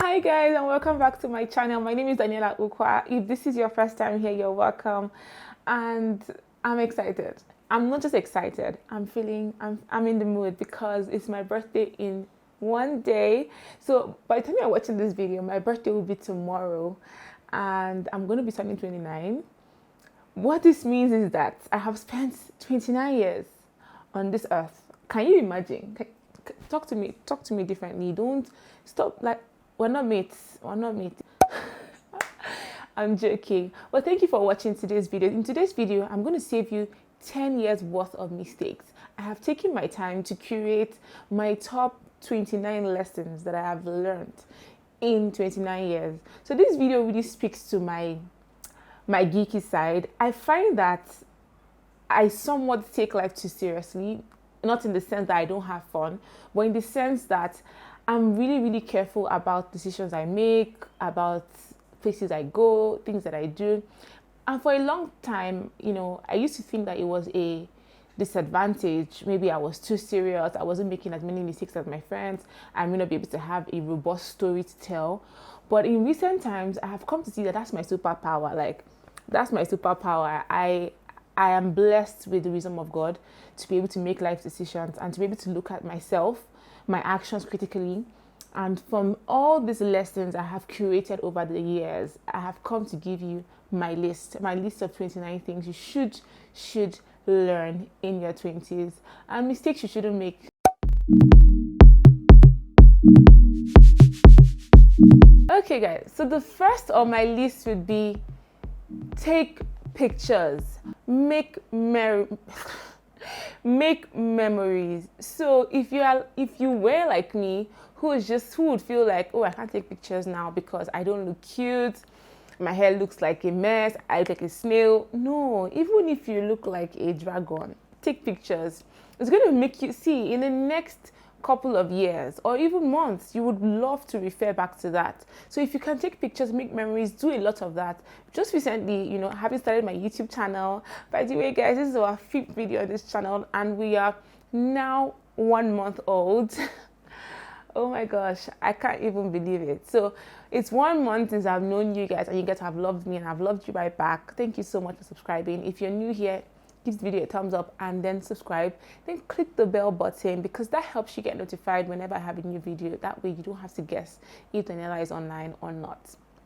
Hi guys, and welcome back to my channel. My name is Daniela Ukwa. If this is your first time here, you're welcome. And I'm excited. I'm not just excited. I'm in the mood because it's my birthday in one day. So by the time you're watching this video, my birthday will be tomorrow and I'm going to be turning 29. What this means is that I have spent 29 years on this earth. Can you imagine? Talk to me differently. Don't stop. Like, we're not mates. I'm joking. Well, thank you for watching today's video. In today's video, I'm going to save you 10 years worth of mistakes. I have taken my time to curate my top 29 lessons that I have learned in 29 years. So this video really speaks to my geeky side. I find that I somewhat take life too seriously, not in the sense that I don't have fun, but in the sense that I'm really careful about decisions I make, about places I go, things that I do. And for a long time, I used to think that it was a disadvantage. Maybe I was too serious. I wasn't making as many mistakes as my friends. I'm going to be able to have a robust story to tell. But in recent times, I have come to see that that's my superpower. That's my superpower. I am blessed with the wisdom of God to be able to make life decisions and to be able to look at myself, my actions critically. And from all these lessons I have curated over the years, I have come to give you my list of 29 things you should learn in your 20s and mistakes you shouldn't make. Okay guys, so the first on my list would be take pictures, make memories. So if you were like me, who would feel like, oh, I can't take pictures now because I don't look cute, my hair looks like a mess, I look like a snail. No, even if you look like a dragon, take pictures. It's going to make you see in the next couple of years or even months, you would love to refer back to that. So if you can take pictures, make memories, do a lot of that. Just recently, having started my YouTube channel. By the way, guys, this is our 5th video on this channel and we are now 1 month old. Oh my gosh, I can't even believe it. So it's 1 month since I've known you guys and you guys have loved me and I've loved you right back. Thank you so much for subscribing. If you're new here, give this video a thumbs up and then subscribe. Then click the bell button because that helps you get notified whenever I have a new video. That way you don't have to guess if Daniela is online or not.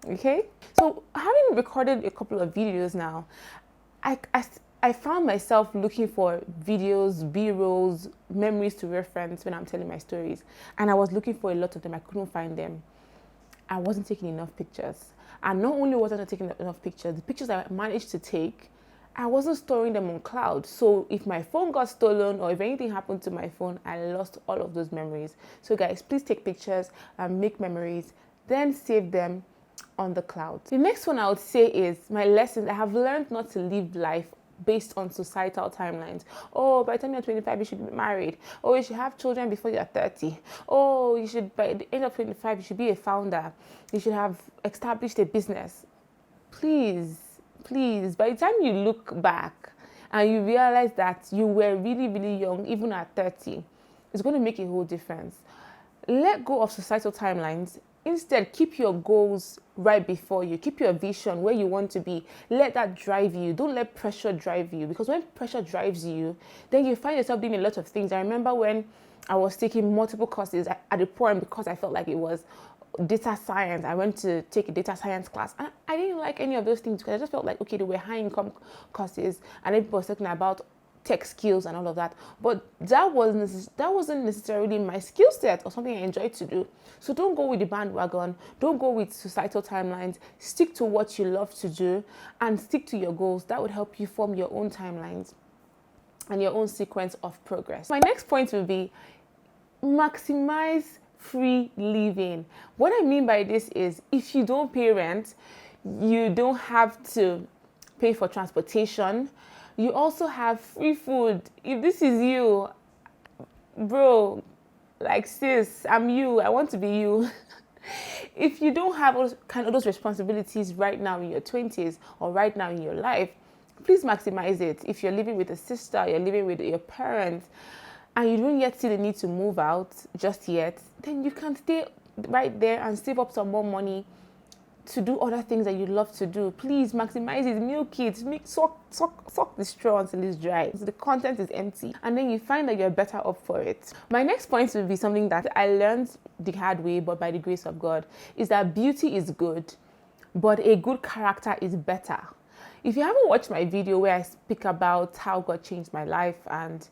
Okay? So having recorded a couple of videos now, I found myself looking for videos, B-rolls, memories to reference when I'm telling my stories. And I was looking for a lot of them. I couldn't find them. I wasn't taking enough pictures. And not only was I not taking enough pictures, the pictures I managed to take, I wasn't storing them on cloud. So if my phone got stolen or if anything happened to my phone, I lost all of those memories. So guys, please take pictures and make memories, then save them on the cloud. The next one I would say is my lesson. I have learned not to live life based on societal timelines. Oh, by the time you're 25, you should be married. Oh, you should have children before you're 30. Oh, you should, by the end of 25, you should be a founder. You should have established a business. Please, by the time you look back and you realize that you were really young, even at 30, it's going to make a whole difference. Let go of societal timelines. Instead, keep your goals right before you. Keep your vision where you want to be. Let that drive you. Don't let pressure drive you, because when pressure drives you, then you find yourself doing a lot of things. I remember when I was taking multiple courses at the point because I felt like it was data science. I went to take a data science class and I didn't like any of those things because I just felt like, okay, they were high income courses and everybody was talking about tech skills and all of that, but that wasn't necessarily my skill set or something I enjoyed to do. So don't go with the bandwagon, don't go with societal timelines. Stick to what you love to do and stick to your goals. That would help you form your own timelines and your own sequence of progress. My next point will be maximize free living. What I mean by this is, if you don't pay rent, you don't have to pay for transportation. You also have free food. If this is you, bro, like sis, I'm you, I want to be you. If you don't have those responsibilities right now in your 20s or right now in your life, please maximize it. If you're living with a sister, you're living with your parents, and you don't yet see the need to move out just yet, then you can stay right there and save up some more money to do other things that you love to do. Please maximize it, milk it, suck the straw until it's dry. So the content is empty, and then you find that you're better off for it. My next point will be something that I learned the hard way, but by the grace of God, is that beauty is good, but a good character is better. If you haven't watched my video where I speak about how God changed my life and,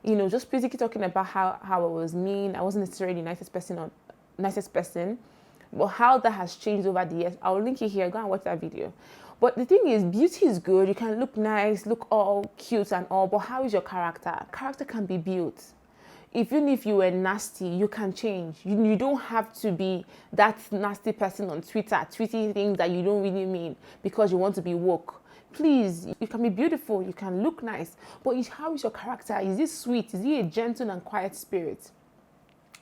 just basically talking about how I was mean, I wasn't necessarily the nicest person, but how that has changed over the years, I'll link it here. Go and watch that video. But the thing is, beauty is good. You can look nice, look all cute and all, but how is your character? Character can be built. Even if you were nasty, you can change. You don't have to be that nasty person on Twitter, tweeting things that you don't really mean because you want to be woke. Please, you can be beautiful, you can look nice, but how is your character? Is it sweet? Is it a gentle and quiet spirit?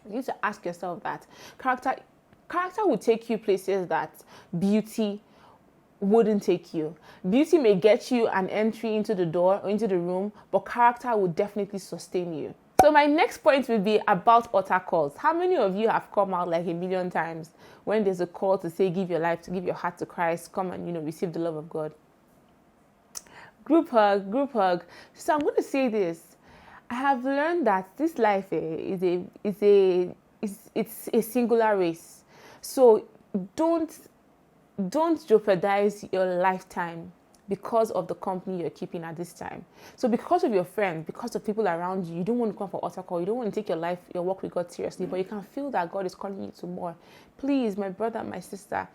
You need to ask yourself that. Character will take you places that beauty wouldn't take you. Beauty may get you an entry into the door or into the room, but character will definitely sustain you. So my next point will be about altar calls. How many of you have come out like a million times when there's a call to say, give your life, to give your heart to Christ, come and, receive the love of God? Group hug. So I'm going to say this. I have learned that this life is a singular race. So don't jeopardize your lifetime because of the company you're keeping at this time. So because of your friends, because of people around you, you don't want to come for altar call. You don't want to take your walk with God seriously, but you can feel that God is calling you to more. Please, my brother, my sister,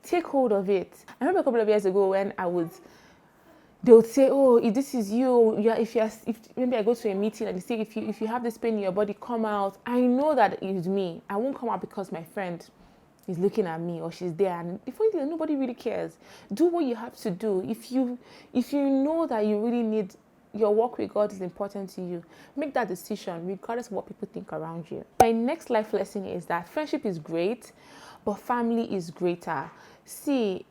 take hold of it. I remember a couple of years ago when they would say, oh, if this is you, if maybe I go to a meeting and they say, if you have this pain in your body, come out. I know that it's me. I won't come out because my friend is looking at me or she's there, and before you know, nobody really cares. Do what you have to do. If you know that you really need your walk with God is important to you, make that decision regardless of what people think around you. My next life lesson is that friendship is great, but family is greater. See,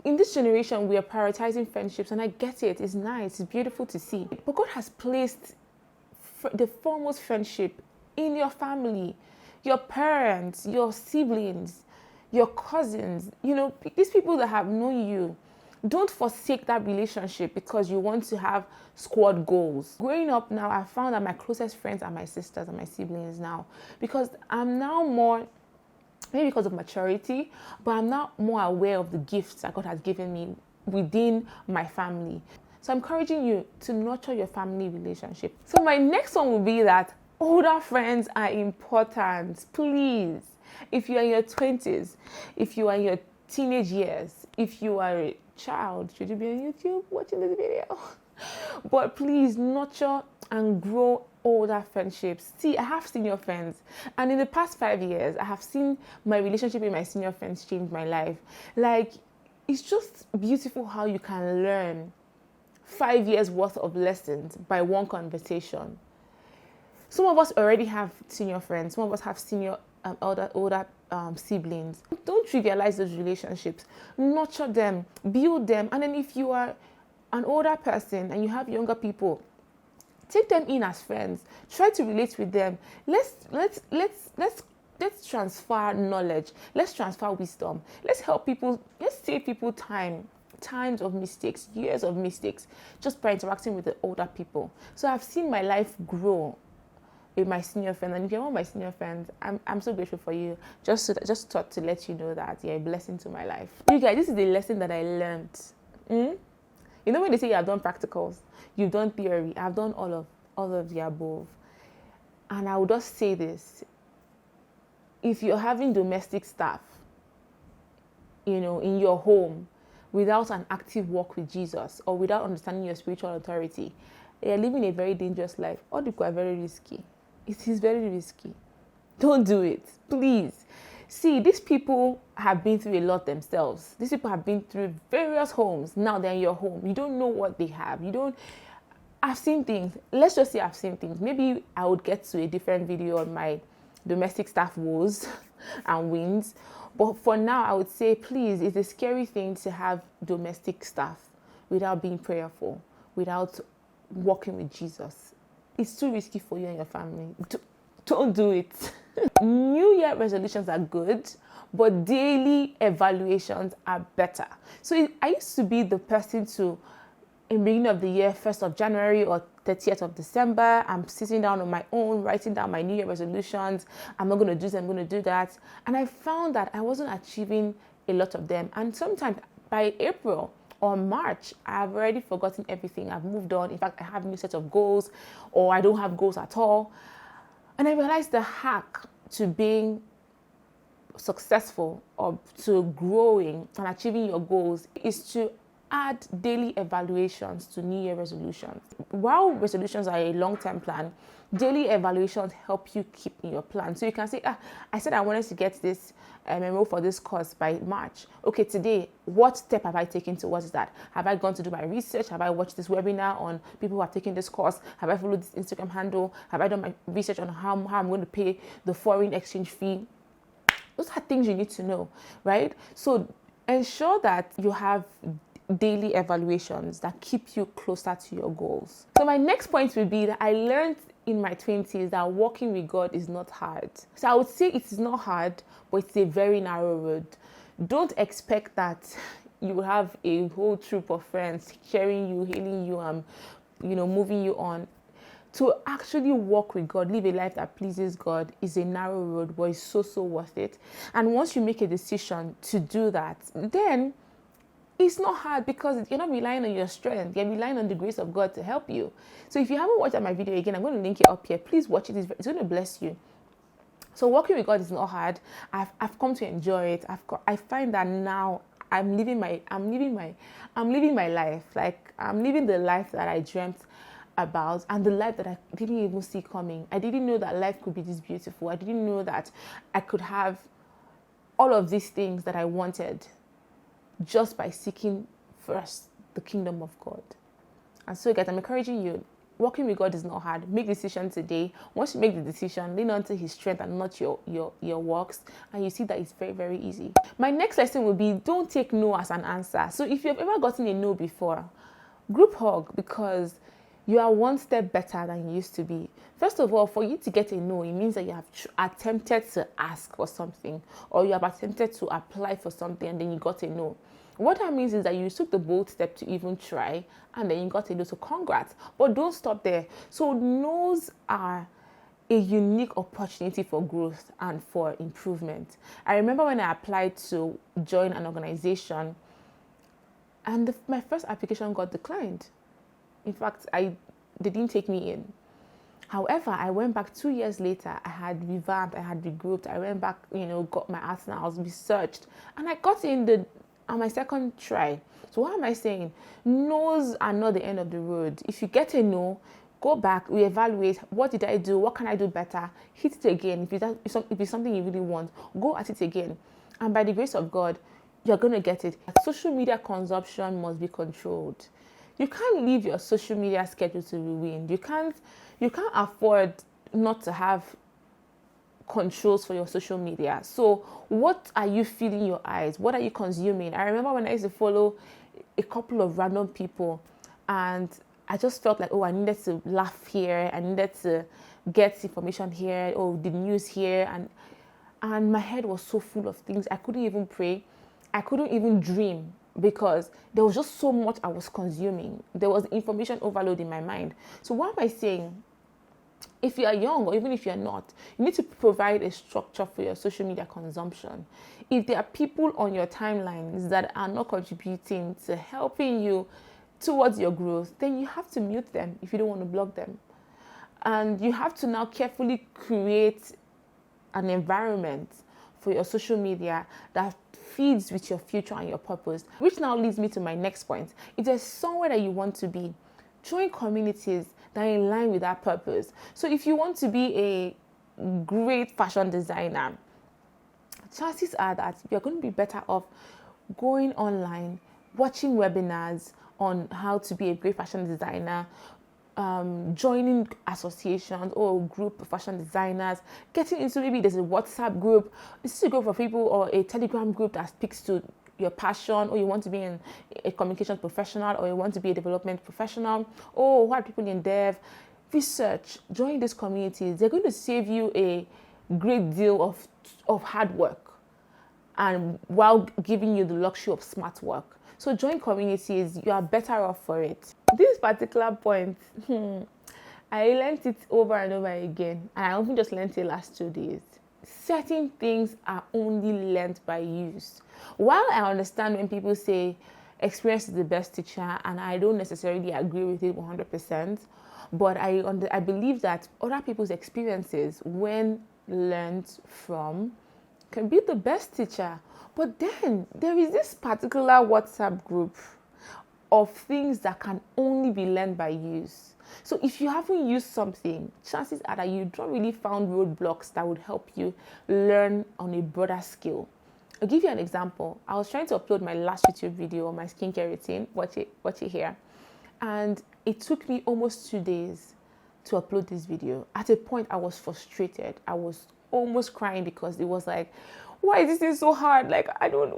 in this generation, we are prioritizing friendships, and I get it. It's nice. It's beautiful to see. But God has placed the foremost friendship in your family, your parents, your siblings, your cousins, these people that have known you. Don't forsake that relationship because you want to have squad goals. Growing up now, I found that my closest friends are my sisters and my siblings now, because I'm now more, maybe because of maturity, but I'm now more aware of the gifts that God has given me within my family. So I'm encouraging you to nurture your family relationship. So my next one will be that older friends are important. Please, if you are in your 20s, if you are in your teenage years, if you are a child, should you be on YouTube watching this video? But please nurture and grow older friendships. See, I have senior friends, and in the past 5 years, I have seen my relationship with my senior friends change my life. Like, it's just beautiful how you can learn 5 years worth of lessons by one conversation. Some of us already have senior friends. Some of us have older siblings. Don't trivialize those relationships. Nurture them, build them, and then if you are an older person and you have younger people, take them in as friends. Try to relate with them. Let's transfer knowledge. Let's transfer wisdom. Let's help people. Let's save people times of mistakes, years of mistakes, just by interacting with the older people. So I've seen my life grow with my senior friends, and if you're one of my senior friends, I'm so grateful for you. Just thought to let you know that you're a blessing to my life. You guys, this is the lesson that I learned. You know when they say you have done practicals, you've done theory, I've done all of the above. And I would just say this: if you're having domestic staff, in your home without an active walk with Jesus or without understanding your spiritual authority, you're living a very dangerous life. All people are very risky. It is very risky. Don't do it, please. See, these people have been through a lot themselves. These people have been through various homes. Now they're in your home. You don't know what they have. I've seen things. Let's just say I've seen things. Maybe I would get to a different video on my domestic staff woes and wins. But for now, I would say, please, it's a scary thing to have domestic staff without being prayerful, without walking with Jesus. It's too risky for you and your family. Don't do it. New Year resolutions are good, but daily evaluations are better. So I used to be the person to, in the beginning of the year, 1st of January or 30th of December, I'm sitting down on my own, writing down my New Year resolutions. I'm not going to do this, I'm going to do that. And I found that I wasn't achieving a lot of them. And sometimes by April or March, I've already forgotten everything. I've moved on. In fact, I have a new set of goals, or I don't have goals at all. And I realized the hack to being successful or to growing and achieving your goals is to add daily evaluations to New Year resolutions. While resolutions are a long-term plan, daily evaluations help you keep in your plan. So you can say, I said I wanted to get this enroll for this course by March. Okay, today, what step have I taken towards that? Have I gone to do my research? Have I watched this webinar on people who have taken this course? Have I followed this Instagram handle? Have I done my research on how I'm going to pay the foreign exchange fee? Those are things you need to know, right? So ensure that you have daily evaluations that keep you closer to your goals. So my next point would be that I learned in my 20s that walking with God is not hard. So I would say it is not hard, but it's a very narrow road. Don't expect that you will have a whole troop of friends cheering you, hailing you, moving you on. To actually walk with God, live a life that pleases God, is a narrow road, but it's so worth it. And once you make a decision to do that, then it's not hard, because you're not relying on your strength. You're relying on the grace of God to help you. So if you haven't watched my video again, I'm going to link it up here. Please watch it. It's going to bless you. So walking with God is not hard. I've come to enjoy it. I find that now I'm living my life. Like, I'm living the life that I dreamt about, and the life that I didn't even see coming. I didn't know that life could be this beautiful. I didn't know that I could have all of these things that I wanted just by seeking first the kingdom of God. And so, guys, I'm encouraging you. Walking with God is not hard. Make the decision today. Once you make the decision, lean onto His strength and not your works, and you see that it's very, very easy. My next lesson will be, don't take no as an answer. So if you've ever gotten a no before, group hug, because you are one step better than you used to be. First of all, for you to get a no, it means that you have attempted to ask for something, or you have attempted to apply for something and then you got a no. What that means is that you took the bold step to even try, and then you got a no, so congrats. But don't stop there. So no's are a unique opportunity for growth and for improvement. I remember when I applied to join an organization, and my first application got declined. In fact, they didn't take me in. However, I went back 2 years later. I had revamped, I had regrouped. I went back, got my arsenals, researched, and I got in on my second try. So what am I saying? No's are not the end of the road. If you get a no, go back, reevaluate. What did I do? What can I do better? Hit it again. If it's something you really want, go at it again. And by the grace of God, you're going to get it. Social media consumption must be controlled. You can't leave your social media schedule to ruin. You can't afford not to have controls for your social media. So what are you feeding your eyes? What are you consuming? I remember when I used to follow a couple of random people, and I just felt like, I needed to laugh here. I needed to get information here. The news here. And my head was so full of things. I couldn't even pray. I couldn't even dream, because there was just so much I was consuming. There was information overload in my mind. So what am I saying? If you are young, or even if you're not, you need to provide a structure for your social media consumption. If there are people on your timelines that are not contributing to helping you towards your growth, then you have to mute them if you don't want to block them. And you have to now carefully create an environment for your social media that feeds with your future and your purpose. Which now leads me to my next point. If there's somewhere that you want to be, join communities that are in line with that purpose. So if you want to be a great fashion designer, chances are that you're going to be better off going online, watching webinars on how to be a great fashion designer, joining associations or group of fashion designers, getting into, maybe there's a WhatsApp group. This is a group of people, or a Telegram group that speaks to your passion, or you want to be a communication professional, or you want to be a development professional, or what are people in dev. Research, join these communities. They're going to save you a great deal of hard work, and while giving you the luxury of smart work. So join communities, you are better off for it. This particular point, I learned it over and over again, and I often just learned it last 2 days. Certain things are only learned by use. While I understand when people say experience is the best teacher, and I don't necessarily agree with it 100%, but I believe that other people's experiences, when learned from, can be the best teacher. But then there is this particular WhatsApp group of things that can only be learned by use. So if you haven't used something, chances are that you don't really found roadblocks that would help you learn on a broader scale. I'll give you an example. I was trying to upload my last YouTube video on my skincare routine. Watch it here. And it took me almost 2 days to upload this video. At a point, I was frustrated. I was almost crying because it was like, why is this thing so hard? Like,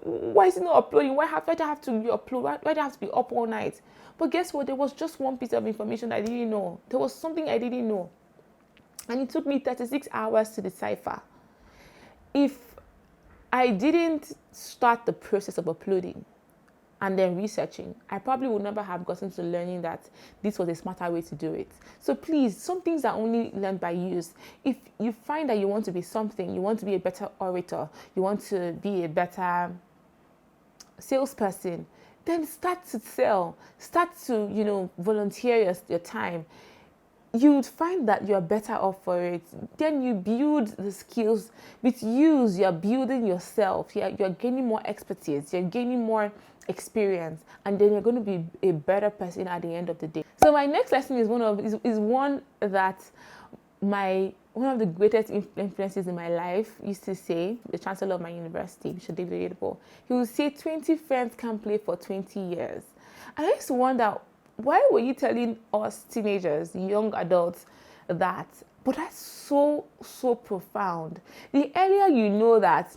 why is it not uploading? Why do I have to upload? Why do I have to be up all night? But guess what? There was just one piece of information I didn't know. There was something I didn't know. And it took me 36 hours to decipher. If I didn't start the process of uploading and then researching, I probably would never have gotten to learning that this was a smarter way to do it. So please, some things are only learned by use. If you find that you want to be something, you want to be a better orator, you want to be a better salesperson, then start to sell, start to, volunteer your time. You'd find that you're better off for it. Then you build the skills. With use, you're building yourself. You're gaining more expertise. You're gaining more experience. And then you're going to be a better person at the end of the day. So my next lesson is one that one of the greatest influences in my life used to say, the chancellor of my university, Bishop David Oyedepo. He would say 20 friends can play for 20 years. And I used to wonder, why were you telling us teenagers, young adults, that? But that's so profound. The earlier you know that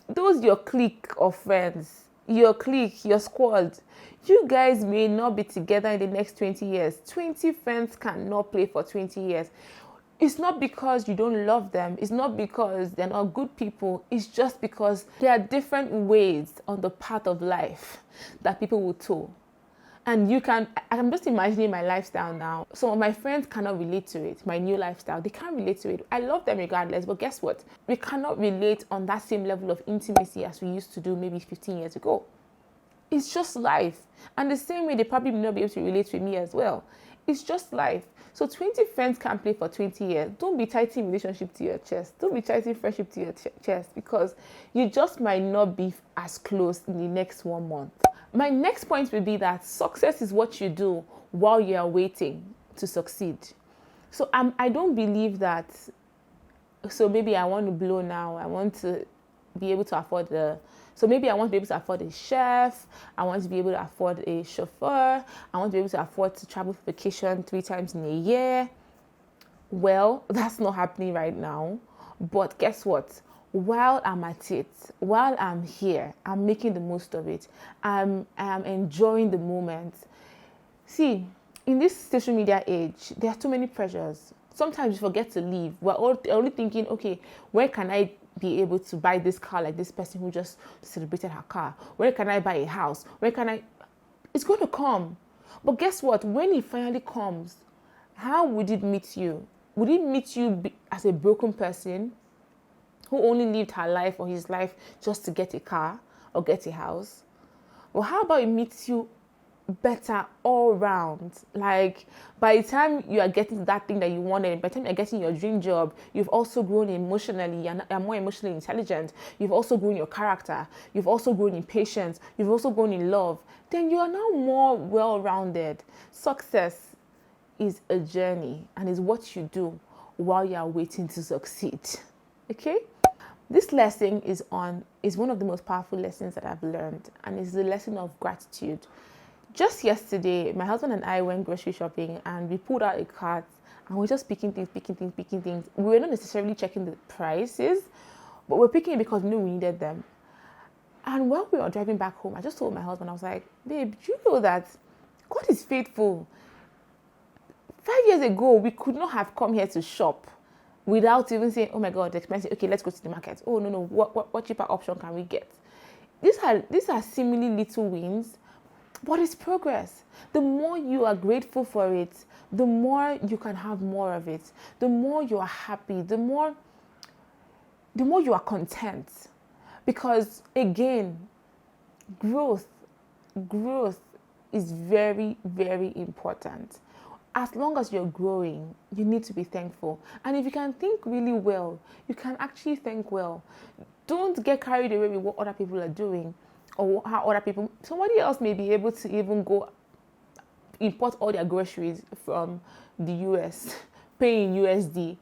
those your clique of friends, your clique, your squad, you guys may not be together in the next 20 years. 20 friends cannot play for 20 years. It's not because you don't love them. It's not because they're not good people. It's just because there are different ways on the path of life that people will tow. And I'm just imagining my lifestyle now. Some of my friends cannot relate to it, my new lifestyle. They can't relate to it. I love them regardless, but guess what? We cannot relate on that same level of intimacy as we used to do maybe 15 years ago. It's just life. And the same way, they probably will not be able to relate with me as well. It's just life. So 20 friends can play for 20 years. Don't be tightening relationship to your chest. Don't be tightening friendship to your chest, because you just might not be as close in the next 1 month. My next point will be that success is what you do while you are waiting to succeed. So I don't believe that, so maybe I want to blow now. I want to be able to afford so maybe I want to be able to afford a chef. I want to be able to afford a chauffeur. I want to be able to afford to travel for vacation 3 times in a year. Well, that's not happening right now. But guess what? While I'm at it, while I'm here, I'm making the most of it. I'm enjoying the moment. See, in this social media age, there are too many pressures. Sometimes you forget to leave. We're only thinking, okay, where can I be able to buy this car like this person who just celebrated her car? Where can I buy a house? It's going to come. But guess what? When it finally comes, how would it meet you? Would it meet you as a broken person who only lived her life or his life just to get a car or get a house? Well, how about it meets you better all round? Like, by the time you are getting that thing that you wanted, by the time you're getting your dream job, you've also grown emotionally, you're more emotionally intelligent, you've also grown your character, you've also grown in patience, you've also grown in love, then you are now more well-rounded. Success is a journey and is what you do while you are waiting to succeed. Okay? This lesson is one of the most powerful lessons that I've learned, and it's the lesson of gratitude. Just yesterday, my husband and I went grocery shopping, and we pulled out a cart, and we're just picking things. We were not necessarily checking the prices, but we're picking it because we knew we needed them. And while we were driving back home, I just told my husband, I was like, babe, do you know that God is faithful? 5 years ago, we could not have come here to shop. without even saying, oh my God, it's expensive. Okay, let's go to the market. Oh no, no, what cheaper option can we get? These are seemingly little wins, but it's progress. The more you are grateful for it, the more you can have more of it. The more you are happy, the more you are content. Because again, growth growth is very, very important. As long as you're growing, you need to be thankful. And if you can think really well, you can actually think well. Don't get carried away with what other people are doing, or how other people, somebody else may be able to even go import all their groceries from the US, pay in USD.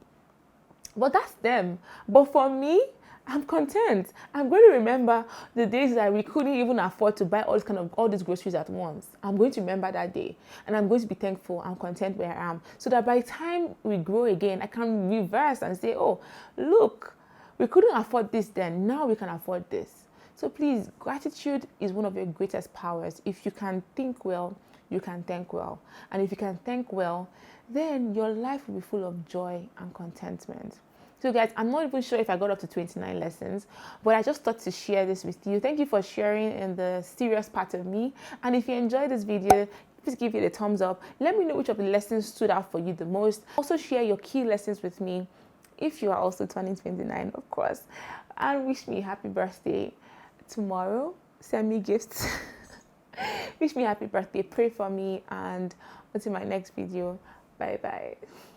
But that's them. But for me, I'm content. I'm going to remember the days that we couldn't even afford to buy all these groceries at once. I'm going to remember that day, and I'm going to be thankful and content where I am, so that by the time we grow again, I can reverse and say, "Oh, look, we couldn't afford this then. Now we can afford this." So please, gratitude is one of your greatest powers. If you can think well, you can thank well, and if you can thank well, then your life will be full of joy and contentment. So guys, I'm not even sure if I got up to 29 lessons, but I just thought to share this with you. Thank you for sharing in the serious part of me. And if you enjoyed this video, please give it a thumbs up. Let me know which of the lessons stood out for you the most. Also share your key lessons with me if you are also turning 29, of course. And wish me happy birthday tomorrow. Send me gifts. Wish me happy birthday. Pray for me. And until my next video, bye-bye.